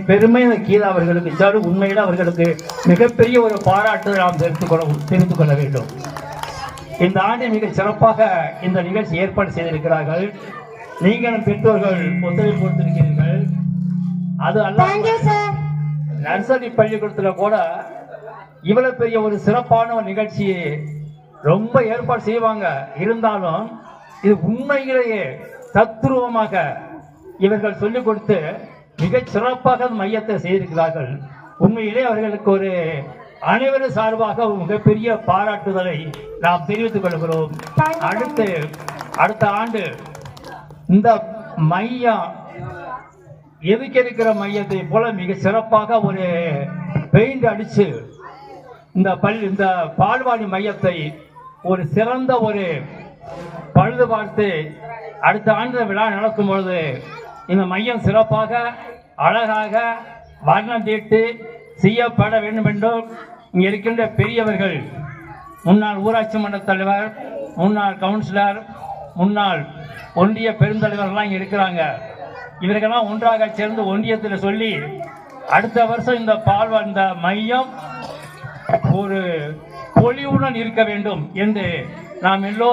பெருமை கீதா அவர்களுக்கு சார் உண்மையில் அவர்களுக்கு மிகப்பெரிய ஒரு பாராட்டு நாம் தெரிவித்துக் கொள்ள வேண்டும். இந்த ஆண்டு மிக சிறப்பாக இந்த நிகழ்ச்சி ஏற்பாடு செய்திருக்கிறார்கள். நீங்களும் பெற்றோர்கள் ஒத்துழைப்பு கொடுத்திருக்கிறீர்கள். அது அல்ல, நர்சரி பள்ளிக்கூடத்தில் கூட இவ்வளவு பெரிய ஒரு சிறப்பான ஒரு நிகழ்ச்சியை ரொம்ப ஏற்பாடு செய்வாங்க. இருந்தாலும் இது உண்மையிலேயே தத்ரூபமாக இவர்கள் சொல்லிக் கொடுத்து மிகச் சிறப்பாக மையத்தை செய்திருக்கிறார்கள். உண்மையிலே அவர்களுக்கு ஒரு அனைவரும் சார்பாக மிகப்பெரிய பாராட்டுதலை நாம் தெரிவித்துக் கொள்கிறோம். அடுத்த ஆண்டு இந்த மையம் எதுக்கு இருக்கிற மையத்தை போல மிக சிறப்பாக ஒரு பெயிண்ட் அடிச்சு இந்த பால்வாடி மையத்தை ஒரு சிறந்த ஒரு பழுது பார்த்து அடுத்த ஆண்டு விழா நடக்கும் பொழுது இந்த மையம் சிறப்பாக அழகாக வர்ணம் தீட்டு செய்யப்பட வேண்டும் என்றும் இங்கே இருக்கின்ற பெரியவர்கள், முன்னாள் ஊராட்சி மன்ற தலைவர், முன்னாள் கவுன்சிலர், முன்னாள் ஒன்றிய பெருந்தலைவர்கள்லாம் இங்கே இருக்கிறாங்க. இவர்களெல்லாம் ஒன்றாக சேர்ந்து ஒன்றியத்தில் சொல்லி அடுத்த வருஷம் இந்த மையம் ஒரு பொலிவுடன் இருக்க வேண்டும் என்று நாம் எல்லோரும்